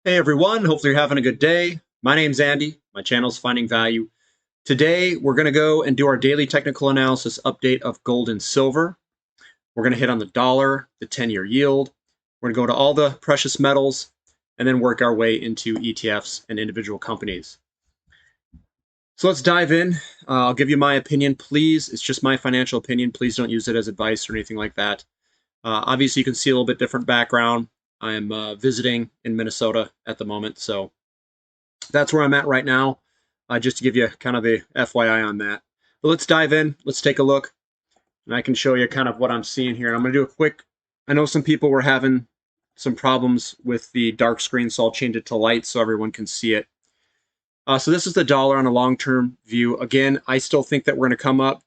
Hey everyone, hopefully you're having a good day. My name's Andy, my channel's Finding Value. Today we're going to go and do our daily technical analysis update of gold and silver. We're going to hit on the dollar, the 10-year yield. We're going to go to all the precious metals and then work our way into ETFs and individual companies. So let's dive in. I'll give you my opinion, please. It's just my financial opinion. Please don't use it as advice or anything like that. Obviously, you can see a little bit different background. I am visiting in Minnesota at the moment, so that's where I'm at right now, just to give you kind of the FYI on that. But let's dive in. Let's take a look, and I can show you kind of what I'm seeing here. I'm going to do a quick, I know some people were having some problems with the dark screen, so I'll change it to light so everyone can see it. So this is the dollar on a long-term view. Again, I still think that we're going to come up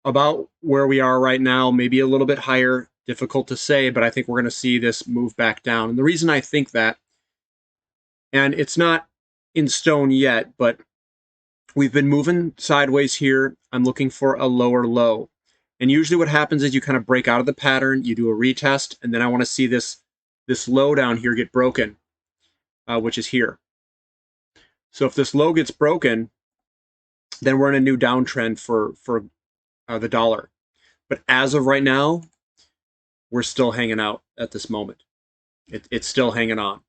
about where we are right now, maybe a little bit higher. Difficult to say, but I think we're going to see this move back down. And the reason I think that, and it's not in stone yet, but we've been moving sideways here. I'm looking for a lower low. And usually what happens is you kind of break out of the pattern, you do a retest, and then I want to see this low down here get broken, which is here. So if this low gets broken, then we're in a new downtrend for the dollar. But as of right now, we're still hanging out at this moment. It's still hanging on.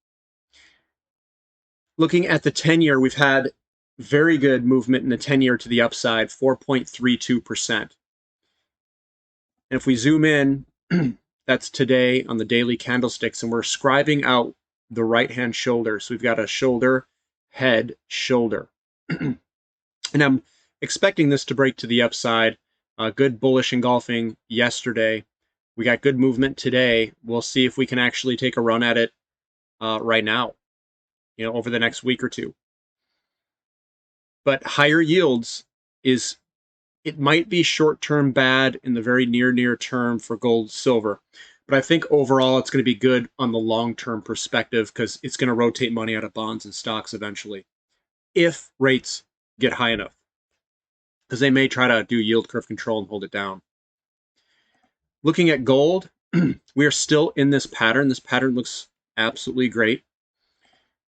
Looking at the 10-year, we've had very good movement in the 10-year to the upside, 4.32%. And if we zoom in, that's today on the daily candlesticks, and we're scribing out the right-hand shoulder. So we've got a shoulder, head, shoulder. And I'm expecting this to break to the upside. Good bullish engulfing yesterday. We got good movement today. We'll see if we can actually take a run at it right now, over the next week or two. But higher yields it might be short-term bad in the very near term for gold, silver. But I think overall it's going to be good on the long-term perspective because it's going to rotate money out of bonds and stocks eventually, if rates get high enough. Because they may try to do yield curve control and hold it down. Looking at gold, we are still in this pattern. This pattern looks absolutely great.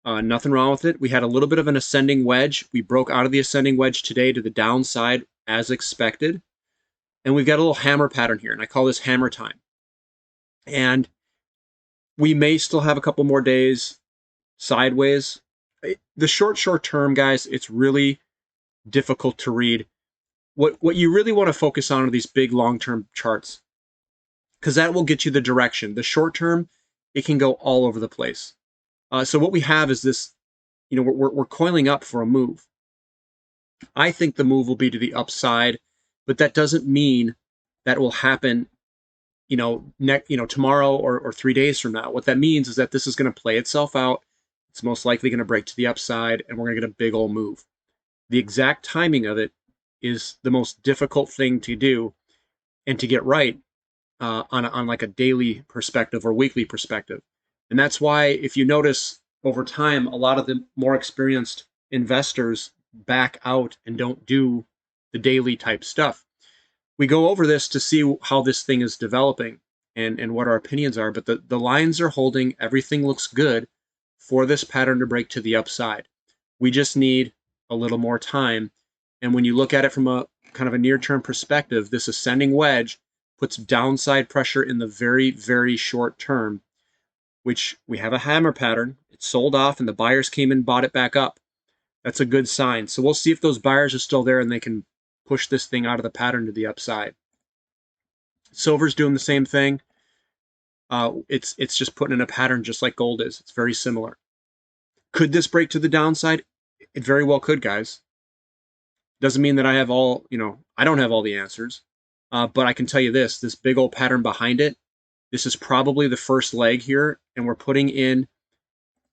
Nothing wrong with it. We had a little bit of an ascending wedge. We broke out of the ascending wedge today to the downside as expected. And we've got a little hammer pattern here, and I call this hammer time. And we may still have a couple more days sideways. The short term, guys, it's really difficult to read. What you really want to focus on are these big long-term charts, because that will get you the direction. The short term, it can go all over the place. So what we have is this, we're coiling up for a move. I think the move will be to the upside, but that doesn't mean that will happen, tomorrow or 3 days from now. What that means is that this is going to play itself out. It's most likely going to break to the upside, and we're going to get a big old move. The exact timing of it is the most difficult thing to do and to get right on like a daily perspective or weekly perspective. And that's why, if you notice over time, a lot of the more experienced investors back out and don't do the daily type stuff. We go over this to see how this thing is developing and what our opinions are, but the lines are holding. Everything looks good for this pattern to break to the upside. We just need a little more time. And when you look at it from a kind of a near-term perspective, this ascending wedge puts downside pressure in the very, very short term, which we have a hammer pattern. It sold off and the buyers came in and bought it back up. That's a good sign. So we'll see if those buyers are still there and they can push this thing out of the pattern to the upside. Silver's doing the same thing. It's just putting in a pattern just like gold is. It's very similar. Could this break to the downside? It very well could, guys. Doesn't mean that I have all, I don't have all the answers. But I can tell you this big old pattern behind it, this is probably the first leg here, and we're putting in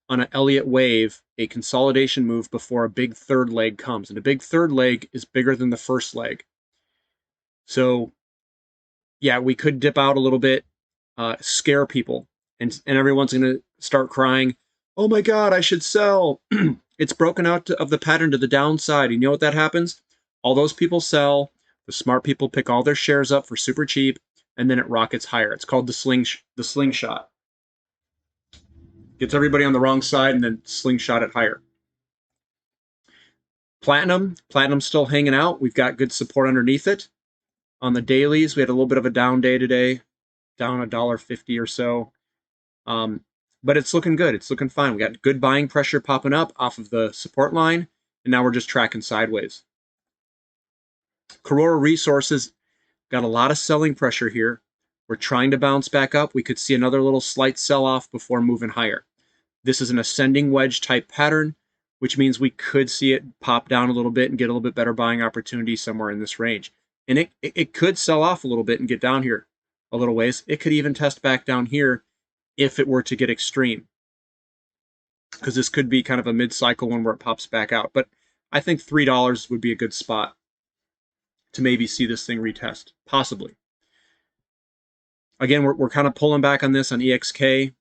on an Elliott wave a consolidation move before a big third leg comes. And a big third leg is bigger than the first leg. So, yeah, we could dip out a little bit, scare people, and everyone's going to start crying, oh my God, I should sell. It's broken out of the pattern to the downside. You know what that happens? All those people sell. The smart people pick all their shares up for super cheap, and then it rockets higher. It's called the slingshot. Gets everybody on the wrong side and then slingshot it higher. Platinum's still hanging out. We've got good support underneath it. On the dailies, we had a little bit of a down day today, down $1.50 or so. But it's looking good. It's looking fine. We got good buying pressure popping up off of the support line, and now we're just tracking sideways. Karora Resources got a lot of selling pressure here. We're trying to bounce back up. We could see another little slight sell-off before moving higher. This is an ascending wedge type pattern, which means we could see it pop down a little bit and get a little bit better buying opportunity somewhere in this range. And it could sell off a little bit and get down here a little ways. It could even test back down here if it were to get extreme, because this could be kind of a mid-cycle one where it pops back out. But I think $3 would be a good spot to maybe see this thing retest, possibly. Again, we're kind of pulling back on this on EXK.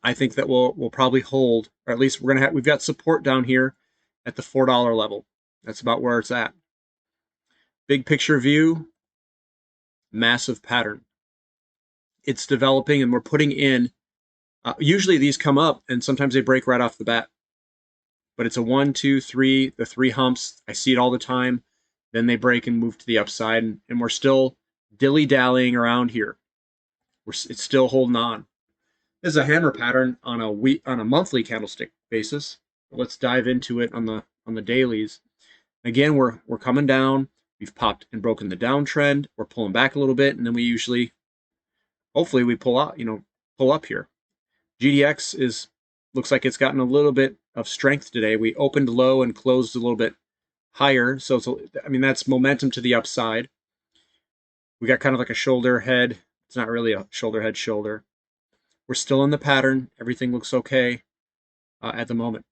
I think that we'll probably hold, or at least we've got support down here at the $4 level. That's about where it's at. Big picture view, massive pattern. It's developing, and we're putting in, usually these come up and sometimes they break right off the bat, but it's a 1, 2, 3, the 3 humps. I see it all the time. Then they break and move to the upside, and we're still dilly-dallying around here. It's still holding on. This is a hammer pattern on a monthly candlestick basis. Let's dive into it on the dailies. Again, we're coming down. We've popped and broken the downtrend. We're pulling back a little bit, and then we usually, hopefully, we pull out, pull up here. GDX looks like it's gotten a little bit of strength today. We opened low and closed a little bit higher, so that's momentum to the upside. We got kind of like a shoulder head. It's not really a shoulder head shoulder. We're still in the pattern. Everything looks okay at the moment.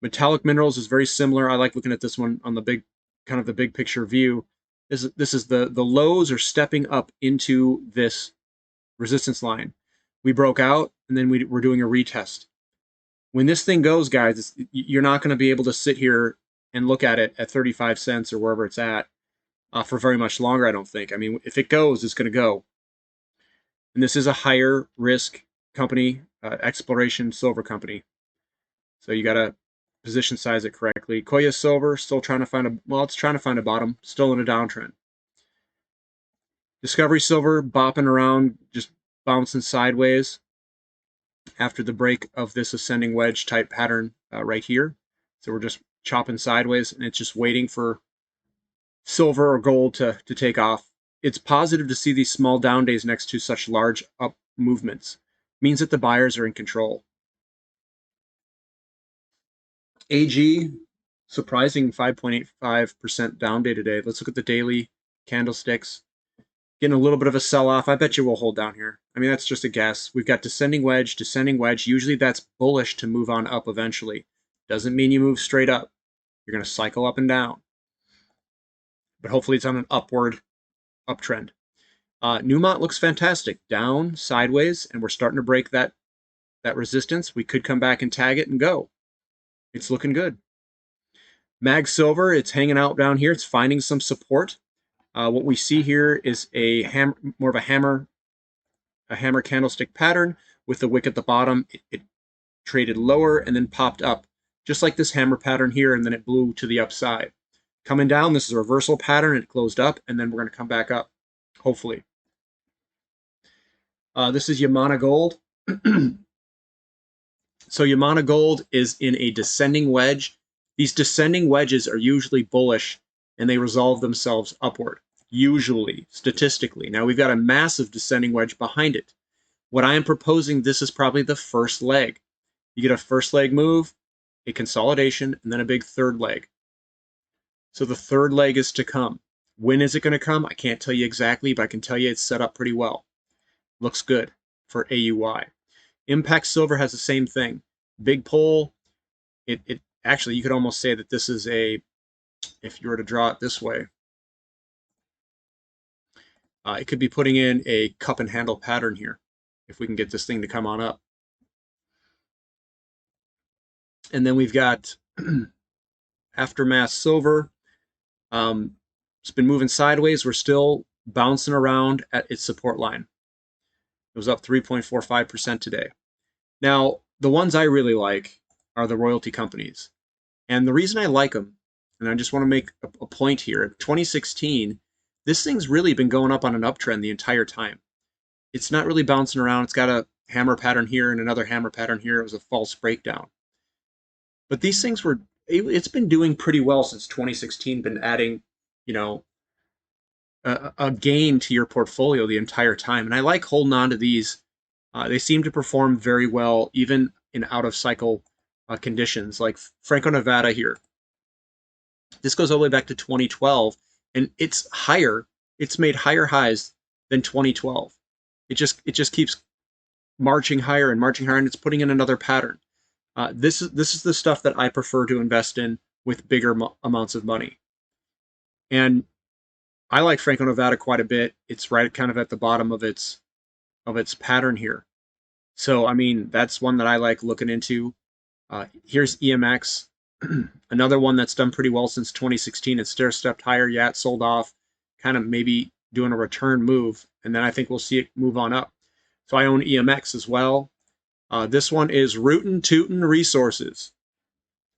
Metallic minerals is very similar. I like looking at this one on the big picture view. This is the lows are stepping up into this resistance line. We broke out, and then we're doing a retest. When this thing goes, guys, you're not going to be able to sit here and look at it at 35 cents or wherever it's at for very much longer, I don't think. I mean, if it goes, it's going to go. And this is a higher risk company, exploration silver company. So you got to position size it correctly. Koya Silver, still trying to find it's trying to find a bottom, still in a downtrend. Discovery Silver bopping around, just bouncing sideways after the break of this ascending wedge type pattern right here. So we're just chopping sideways, and it's just waiting for silver or gold to take off. It's positive to see these small down days next to such large up movements. It means that the buyers are in control. AG, surprising 5.85% down day today. Let's look at the daily candlesticks. Getting a little bit of a sell-off. I bet you we'll hold down here. I mean, that's just a guess. We've got descending wedge, descending wedge. Usually that's bullish to move on up eventually. Doesn't mean you move straight up. You're going to cycle up and down. But hopefully it's on an upward uptrend. Newmont looks fantastic. Down, sideways, and we're starting to break that resistance. We could come back and tag it and go. It's looking good. Mag Silver, it's hanging out down here. It's finding some support. What we see here is more of a hammer candlestick pattern with the wick at the bottom. It traded lower and then popped up, just like this hammer pattern here, and then it blew to the upside. Coming down, this is a reversal pattern. It closed up, and then we're going to come back up, hopefully. This is Yamana Gold. So Yamana Gold is in a descending wedge. These descending wedges are usually bullish, and they resolve themselves upward, usually, statistically. Now, we've got a massive descending wedge behind it. What I am proposing, this is probably the first leg. You get a first leg move, a consolidation, and then a big third leg. So the third leg is to come. When is it going to come? I can't tell you exactly, but I can tell you it's set up pretty well. Looks good for AUY. Impact Silver has the same thing. Big pull. It actually, you could almost say that this is if you were to draw it this way, it could be putting in a cup and handle pattern here, if we can get this thing to come on up. And then we've got Aftermath Silver. It's been moving sideways. We're still bouncing around at its support line. was up 3.45% today. Now, the ones I really like are the royalty companies. And the reason I like them, and I just want to make a point here, 2016, this thing's really been going up on an uptrend the entire time. It's not really bouncing around. It's got a hammer pattern here and another hammer pattern here. It was a false breakdown. But these things were, it's been doing pretty well since 2016, been adding, you know, a gain to your portfolio the entire time. And I like holding on to these. They seem to perform very well, even in out of cycle conditions, like Franco-Nevada here. This goes all the way back to 2012, and it's higher. It's made higher highs than 2012. It just keeps marching higher, and it's putting in another pattern. This is the stuff that I prefer to invest in with bigger amounts of money. And I like Franco-Nevada quite a bit. It's right kind of at the bottom of its pattern here. So, I mean, that's one that I like looking into. Here's EMX, another one that's done pretty well since 2016. It's stair-stepped higher. Yeah, it sold off, kind of maybe doing a return move, and then I think we'll see it move on up. So I own EMX as well. This one is Rootin' Tootin' Resources.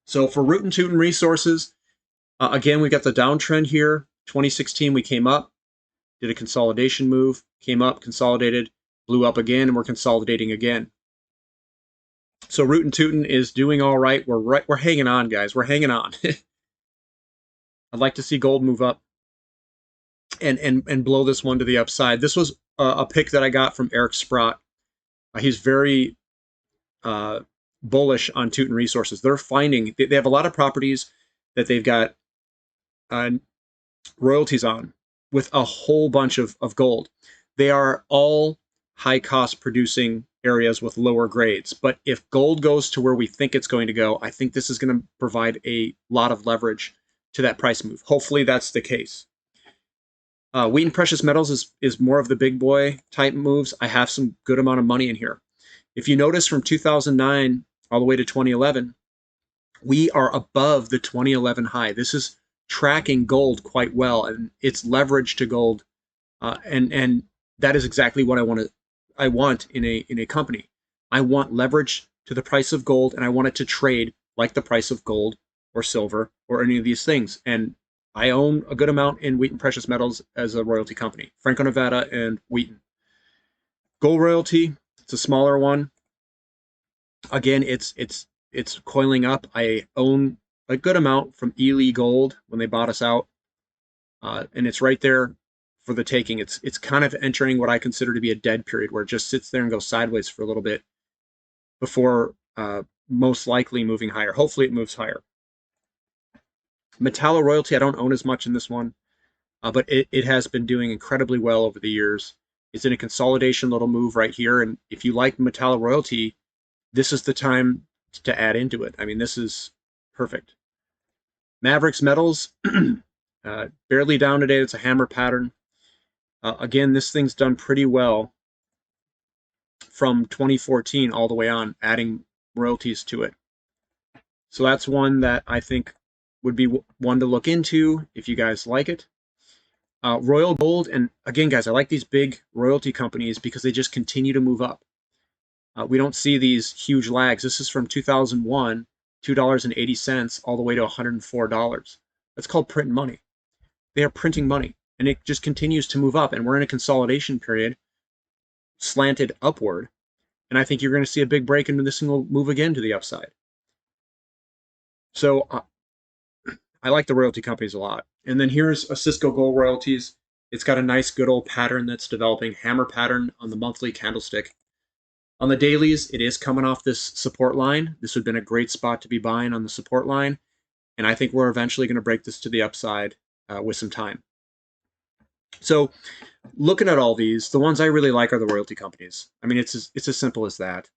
So for Rootin' Tootin' Resources, again, we got the downtrend here. 2016, we came up, did a consolidation move, came up, consolidated, blew up again, and we're consolidating again. So Rootin' Tootin' is doing all right. We're hanging on, guys. We're hanging on. I'd like to see gold move up and blow this one to the upside. This was a pick that I got from Eric Sprott. He's very bullish on Tootin' Resources. They're finding they have a lot of properties that they've got royalties on with a whole bunch of gold. They are all high cost producing areas with lower grades. But if gold goes to where we think it's going to go, I think this is going to provide a lot of leverage to that price move. Hopefully that's the case. Wheat and precious metals is more of the big boy type moves. I have some good amount of money in here. If you notice from 2009 all the way to 2011, we are above the 2011 high. This is tracking gold quite well, and it's leverage to gold, and that is exactly what I want in a company. I want leverage to the price of gold, and I want it to trade like the price of gold or silver or any of these things. And I own a good amount in Wheaton Precious Metals as a royalty company, Franco-Nevada and Wheaton. Gold royalty, it's a smaller one. Again, it's coiling up. I own a good amount from Ely Gold when they bought us out, and it's right there for the taking. It's kind of entering what I consider to be a dead period, where it just sits there and goes sideways for a little bit before most likely moving higher. Hopefully it moves higher. Metallo Royalty, I don't own as much in this one, but it has been doing incredibly well over the years. It's in a consolidation little move right here, and if you like Metallo Royalty, this is the time to add into it. I mean, this is perfect. Mavericks Metals, barely down today. It's a hammer pattern. Again, this thing's done pretty well from 2014 all the way on, adding royalties to it. So that's one that I think would be one to look into if you guys like it. Royal Gold, and again, guys, I like these big royalty companies because they just continue to move up. We don't see these huge lags. This is from 2001, $2.80 all the way to $104. That's called printing money. They are printing money, and it just continues to move up. And we're in a consolidation period, slanted upward. And I think you're going to see a big break into this thing will move again to the upside. So I like the royalty companies a lot. And then here's a Cisco Gold Royalties. It's got a nice good old pattern that's developing, hammer pattern on the monthly candlestick. On the dailies, it is coming off this support line. This would have been a great spot to be buying on the support line. And I think we're eventually going to break this to the upside with some time. So looking at all these, the ones I really like are the royalty companies. I mean, it's as simple as that.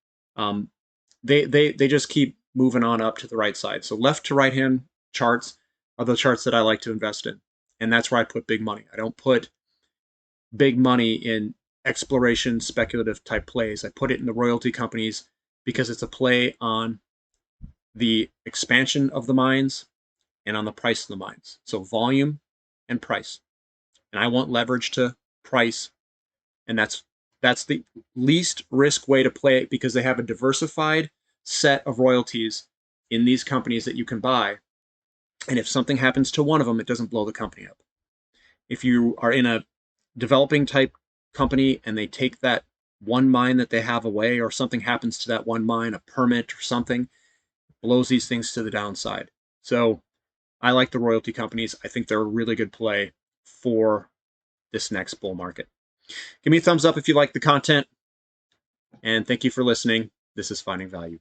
They just keep moving on up to the right side. So left to right hand charts are the charts that I like to invest in. And that's where I put big money. I don't put big money in exploration, speculative type plays. I put it in the royalty companies because it's a play on the expansion of the mines and on the price of the mines. So volume and price. And I want leverage to price, and that's That's the least risk way to play it because they have a diversified set of royalties in these companies that you can buy. And if something happens to one of them, it doesn't blow the company up. If you are in a developing type company and they take that one mine that they have away, or something happens to that one mine, a permit or something, blows these things to the downside. So I like the royalty companies. I think they're a really good play for this next bull market. Give me a thumbs up if you like the content, and thank you for listening. This is Finding Value.